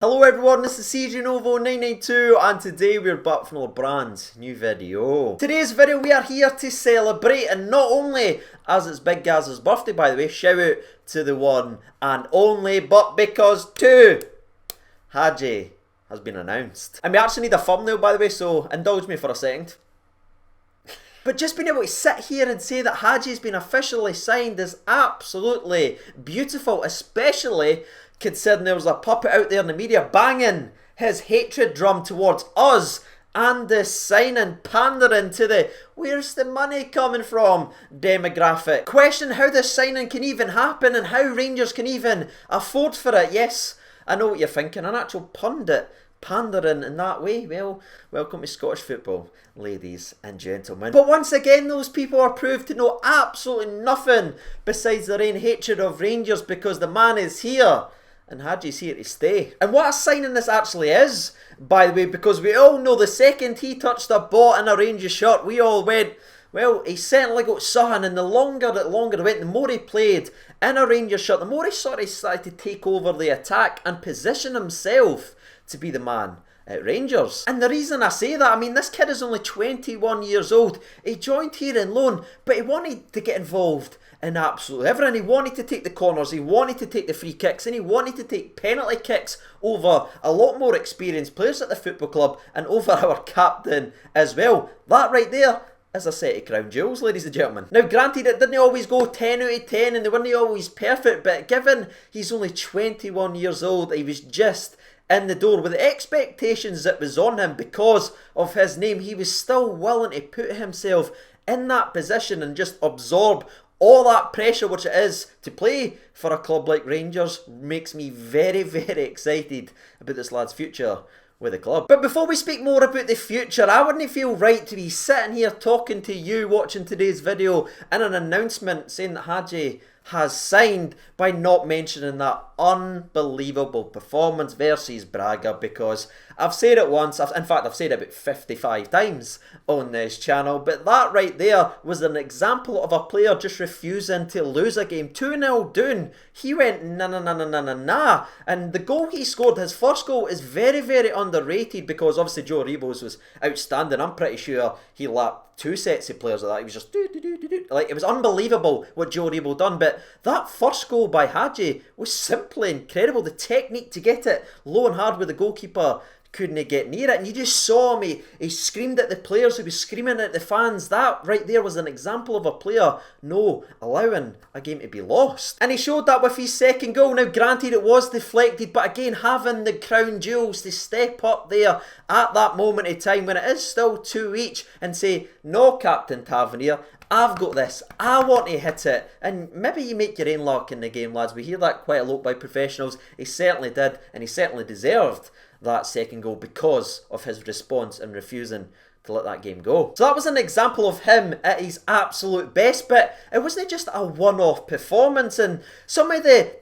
Hello everyone, this is CJNovo992 and today we're back from a brand new video. Today's video we are here to celebrate, and not only as it's Big Gaz's birthday, by the way, shout out to the one and only, but because Hagi has been announced. And we actually need a thumbnail, by the way, so indulge me for a second. But just being able to sit here and say that Hagi's been officially signed is absolutely beautiful, especially considering there was a puppet out there in the media banging his hatred drum towards us and the signing, pandering to the "where's the money coming from" demographic. Question how this signing can even happen and how Rangers can even afford for it. Yes, I know what you're thinking, an actual pundit pandering in that way. Well, welcome to Scottish football, ladies and gentlemen. But once again, those people are proved to know absolutely nothing besides their own hatred of Rangers, because the man is here and Hagi's here to stay. And what a signing this actually is, by the way, because we all know the second he touched a ball in a Rangers shirt, we all went, well, he certainly got something. And the longer it went, the more he played in a Rangers shirt, the more he sort of started to take over the attack and position himself to be the man at Rangers. And the reason I say that, I mean, this kid is only 21 years old. He joined here in loan, but he wanted to get involved in absolutely everything. He wanted to take the corners, he wanted to take the free kicks, and he wanted to take penalty kicks over a lot more experienced players at the football club and over our captain as well. That right there is a set of crown jewels, ladies and gentlemen. Now granted, it didn't always go 10 out of 10 and they weren't always perfect, but given he's only 21 years old, he was just in the door with the expectations that was on him because of his name. He was still willing to put himself in that position and just absorb all that pressure which it is to play for a club like Rangers. Makes me very, very excited about this lad's future with the club. But before we speak more about the future, I wouldn't feel right to be sitting here talking to you watching today's video and an announcement saying that Hagi has signed by not mentioning that unbelievable performance versus Braga, because I've said it once, in fact I've said it about 55 times on this channel, but that right there was an example of a player just refusing to lose a game. 2-0 down, he went nah, and the goal he scored, his first goal, is very, very underrated, because obviously Joe Rebo's was outstanding. I'm pretty sure he lapped two sets of players like that. He was just like, it was unbelievable what Joe Rebo done. But that first goal by Hagi was simply incredible. The technique to get it low and hard with the goalkeeper couldn't get near it, and you just saw him, he screamed at the players, he was screaming at the fans. That right there was an example of a player no allowing a game to be lost, and he showed that with his second goal. Now granted, it was deflected, but again, having the crown jewels to step up there at that moment in time when it is still 2 each and say, "No, Captain Tavernier, I've got this, I want to hit it." And maybe you make your own luck in the game, lads. We hear that quite a lot by professionals. He certainly did, and he certainly deserved that second goal because of his response and refusing to let that game go. So that was an example of him at his absolute best, but it wasn't just a one-off performance. And some of the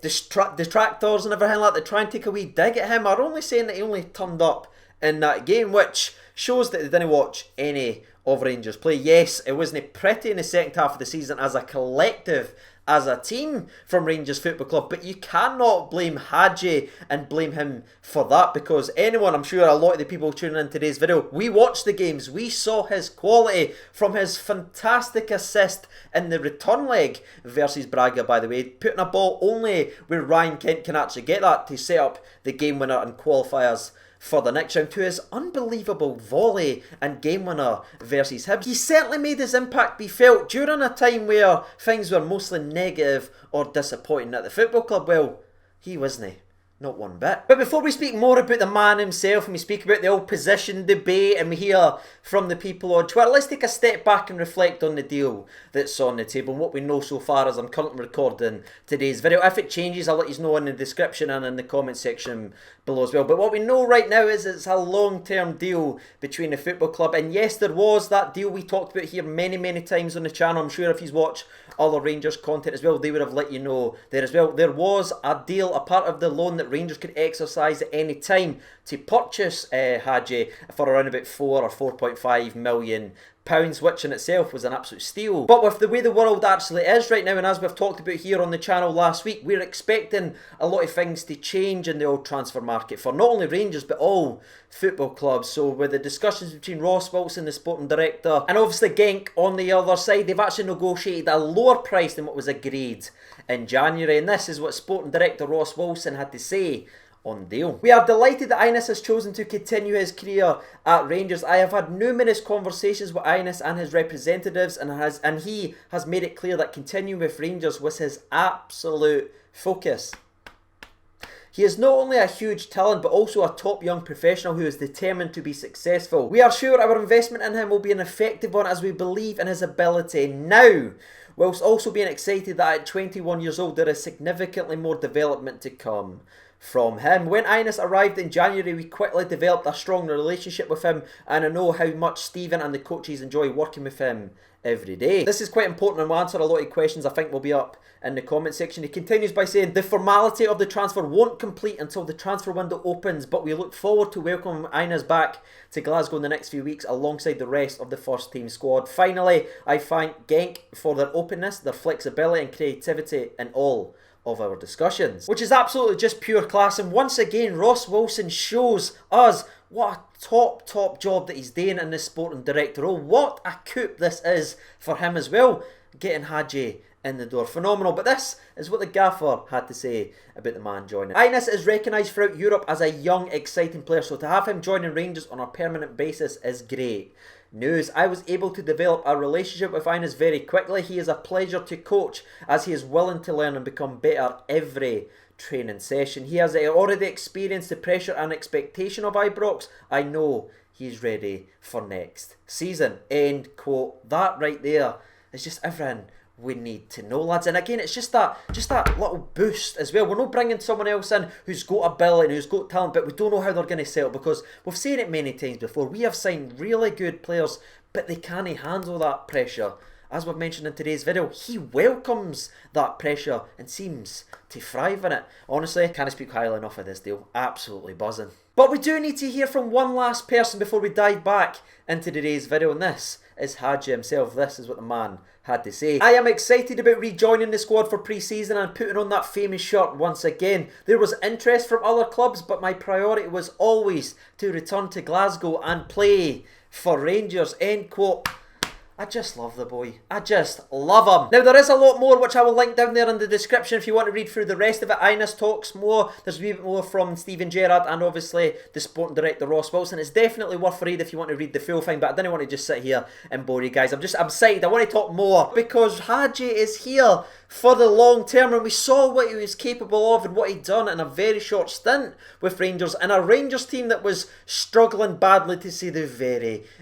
detractors and everything like that try and take a wee dig at him are only saying that he only turned up in that game, which shows that they didn't watch any of Rangers play. Yes, it wasn't pretty in the second half of the season as a collective, as a team from Rangers Football Club, but you cannot blame Hagi and blame him for that, because anyone, I'm sure a lot of the people tuning in today's video, we watched the games, we saw his quality from his fantastic assist in the return leg versus Braga, by the way, putting a ball only where Ryan Kent can actually get that to set up the game winner and qualifiers for the next round, to his unbelievable volley and game winner versus Hibs. He certainly made his impact be felt during a time where things were mostly negative or disappointing at the football club. Well, he wasn't. Not one bit. But before we speak more about the man himself and we speak about the old position debate and we hear from the people on Twitter, let's take a step back and reflect on the deal that's on the table and what we know so far as I'm currently recording today's video. If it changes, I'll let you know in the description and in the comment section below as well. But what we know right now is it's a long-term deal between the football club, and yes, there was that deal we talked about here many times on the channel. I'm sure if you've watched other Rangers content as well, they would have let you know there as well. There was a deal, a part of the loan that Rangers could exercise at any time to purchase Hagi for around about 4 or 4.5 million which in itself was an absolute steal. But with the way the world actually is right now, and as we've talked about here on the channel last week, we're expecting a lot of things to change in the old transfer market for not only Rangers but all football clubs. So with the discussions between Ross Wilson, the sporting director, and obviously Genk on the other side, they've actually negotiated a lower price than what was agreed in January, and this is what sporting director Ross Wilson had to say on the deal. We are delighted that Ianis has chosen to continue his career at Rangers. I have had numerous conversations with Ianis and his representatives, and he has made it clear that continuing with Rangers was his absolute focus. He is not only a huge talent but also a top young professional who is determined to be successful. We are sure our investment in him will be an effective one as we believe in his ability now, whilst also being excited that at 21 years old there is significantly more development to come from him. When Ianis arrived in January, we quickly developed a strong relationship with him, and I know how much Stephen and the coaches enjoy working with him every day. This is quite important and will answer a lot of questions I think will be up in the comment section. He continues by saying, the formality of the transfer won't complete until the transfer window opens, but we look forward to welcoming Ianis back to Glasgow in the next few weeks alongside the rest of the first team squad. Finally, I thank Genk for their openness, their flexibility and creativity in all of our discussions, which is absolutely just pure class. And once again, Ross Wilson shows us what a top job that he's doing in this sporting director role. What a coup this is for him as well, getting Hagi in the door. Phenomenal. But this is what the gaffer had to say about the man joining. Ianis is recognised throughout Europe as a young, exciting player, so to have him joining Rangers on a permanent basis is great news. I was able to develop a relationship with Ianis very quickly. He is a pleasure to coach as he is willing to learn and become better every training session. He has already experienced the pressure and expectation of Ibrox. I know he's ready for next season. End quote. That right there is just everything we need to know, lads. And again, it's just that little boost as well. We're not bringing someone else in who's got ability and who's got talent, but we don't know how they're going to settle, because we've seen it many times before. We have signed really good players, but they can't handle that pressure. As we've mentioned in today's video, he welcomes that pressure and seems to thrive in it. Honestly, can't speak highly enough of this deal. Absolutely buzzing. But we do need to hear from one last person before we dive back into today's video, and this is Hagi himself. This is what the man had to say. I am excited about rejoining the squad for pre-season and putting on that famous shirt once again. There was interest from other clubs, but my priority was always to return to Glasgow and play for Rangers. End quote. I just love the boy. I just love him. Now, there is a lot more which I will link down there in the description if you want to read through the rest of it. Ianis talks more. There's a wee bit more from Steven Gerrard and obviously the sporting director Ross Wilson. It's definitely worth a read if you want to read the full thing, but I didn't want to just sit here and bore you guys. I'm excited. I want to talk more because Hagi is here for the long term, and we saw what he was capable of and what he'd done in a very short stint with Rangers, and a Rangers team that was struggling badly to say the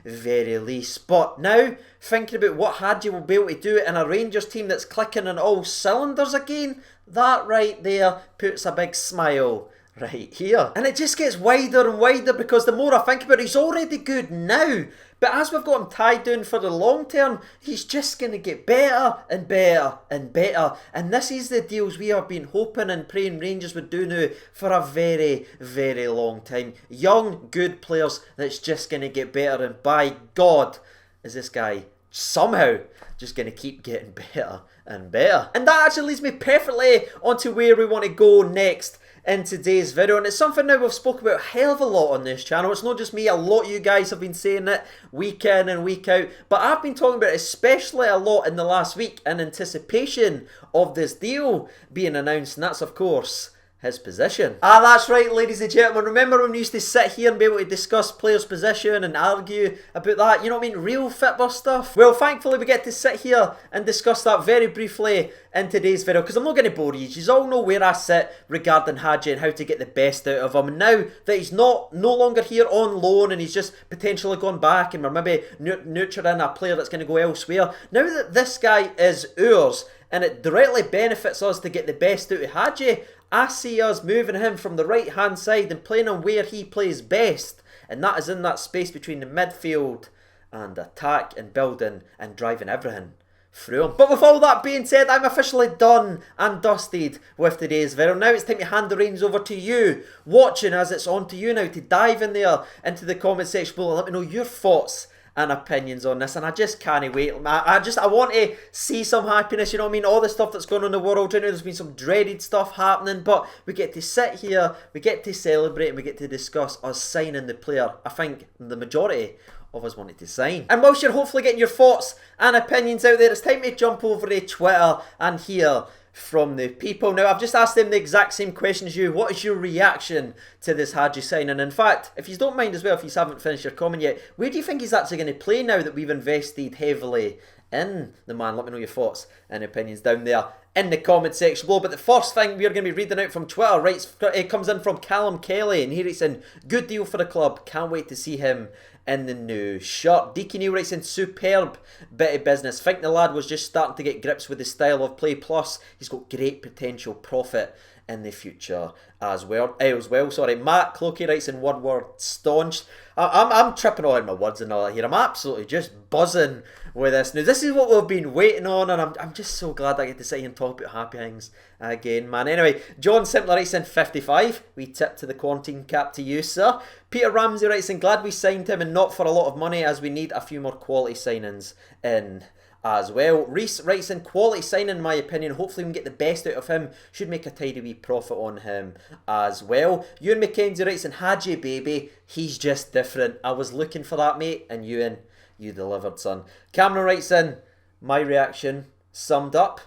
very least. But now, thinking about what Hagi will be able to do in a Rangers team that's clicking on all cylinders again, that right there puts a big smile right here. And it just gets wider and wider, because the more I think about it, he's already good now. But as we've got him tied down for the long term, he's just going to get better and better and better. And this is the deals we have been hoping and praying Rangers would do now for a very long time. Young, good players that's just going to get better. And by God, is this guy somehow just going to keep getting better and better. And that actually leads me perfectly onto where we want to go next in today's video, and it's something now we've spoken about a hell of a lot on this channel. It's not just me, a lot of you guys have been saying it week in and week out, but I've been talking about it especially a lot in the last week in anticipation of this deal being announced, and that's of course his position. Ah, that's right, ladies and gentlemen. Remember when we used to sit here and be able to discuss players' position and argue about that? You know what I mean? Real football stuff. Well, thankfully we get to sit here and discuss that very briefly in today's video, because I'm not going to bore you. You all know where I sit regarding Hagi and how to get the best out of him. And now that he's no longer here on loan and he's just potentially gone back, and we're maybe nurturing a player that's going to go elsewhere, now that this guy is ours and it directly benefits us to get the best out of Hagi, I see us moving him from the right hand side and playing him where he plays best, and that is in that space between the midfield and attack and building and driving everything through him. But with all that being said, I'm officially done and dusted with today's video. Now it's time to hand the reins over to you watching, as it's on to you now to dive in there into the comment section below and let me know your thoughts and opinions on this, and I just can't wait. I want to see some happiness, you know what I mean? All the stuff that's going on in the world, you know, there's been some dreaded stuff happening, but we get to sit here, we get to celebrate, and we get to discuss us signing the player I think the majority of us wanted to sign. And whilst you're hopefully getting your thoughts and opinions out there, it's time to jump over to Twitter and hear from the people. Now, I've just asked them the exact same question as you. What is your reaction to this Hagi signing? In fact, if you don't mind as well, if you haven't finished your comment yet, where do you think he's actually going to play now that we've invested heavily in the man? Let me know your thoughts and opinions down there in the comment section below. But the first thing we're going to be reading out from Twitter, it comes in from Callum Kelly, and he writes in, good deal for the club, can't wait to see him in the new shirt. Deaky Neil writes in, superb bit of business. Think the lad was just starting to get grips with the style of play, plus he's got great potential profit in the future as well. Matt Clokey writes in, one word, staunch. I'm tripping all over my words and all that here. I'm absolutely just buzzing with this. Now, this is what we've been waiting on, and I'm just so glad I get to sit here and talk about happy things again, man. Anyway, John simply writes in 55. We tip to the quarantine cap to you, sir. Peter Ramsey writes in, glad we signed him and not for a lot of money, as we need a few more quality signings in as well. Reese writes in, quality signing in my opinion, hopefully we can get the best out of him, should make a tidy wee profit on him as well. Ewan McKenzie writes in, Hagi baby, he's just different. I was looking for that, mate, and Ewan, you delivered, son. Cameron writes in, my reaction summed up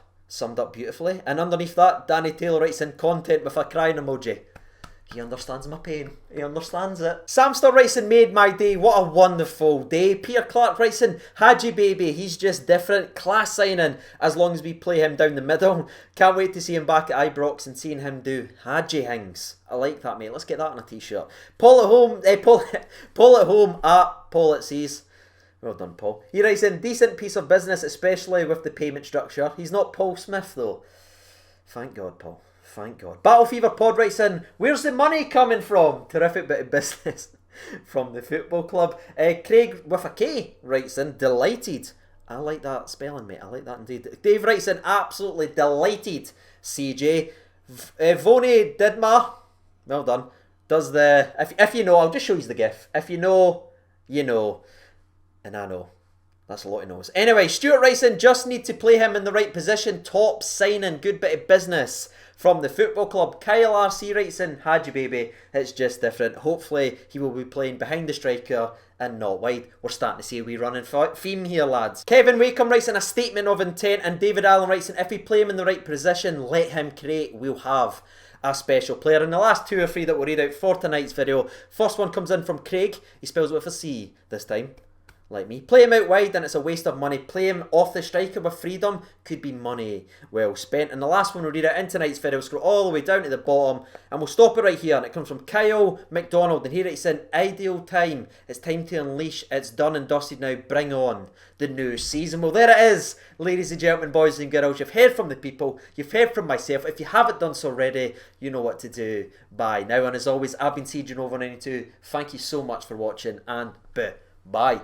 beautifully, and underneath that Danny Taylor writes in, content with a crying emoji. He understands my pain. He understands it. Samster writes in, made my day. What a wonderful day. Peter Clark writes in, Hagi baby, he's just different. Class signing as long as we play him down the middle. Can't wait to see him back at Ibrox and seeing him do Hagi things. I like that, mate. Let's get that on a t-shirt. Paul at home at Paul it sees. Well done, Paul. He writes in, decent piece of business, especially with the payment structure. He's not Paul Smith though. Thank God, Paul. Thank God. Battle Fever Pod writes in, where's the money coming from? Terrific bit of business from the football club. Craig with a K writes in, delighted. I like that spelling, mate. I like that indeed. Dave writes in, absolutely delighted. CJ. Voni Didma, well done, does the, if you know, I'll just show you the gif. If you know, you know. And I know. That's a lot of no's. Anyway, Stuart writes in, just need to play him in the right position. Top signing, good bit of business from the football club. Kyle RC writes in, Hagi baby, it's just different. Hopefully he will be playing behind the striker and not wide. We're starting to see a wee running theme here, lads. Kevin Wakeham writes in a statement of intent, and David Allen writes in, if we play him in the right position, let him create, we'll have a special player. And the last two or three that we'll read out for tonight's video. First one comes in from Craig. He spells it with a C this time, like me. Play him out wide and it's a waste of money. Play him off the striker with freedom, could be money well spent. And the last one we'll read out in tonight's video, scroll all the way down to the bottom and we'll stop it right here, and it comes from Kyle McDonald, and here it's in, ideal time, it's time to unleash, it's done and dusted now, bring on the new season. Well, there it is, ladies and gentlemen, boys and girls. You've heard from the people, you've heard from myself. If you haven't done so already, you know what to do by now. And as always, I've been CJ Novo 92. Thank you so much for watching, and bye.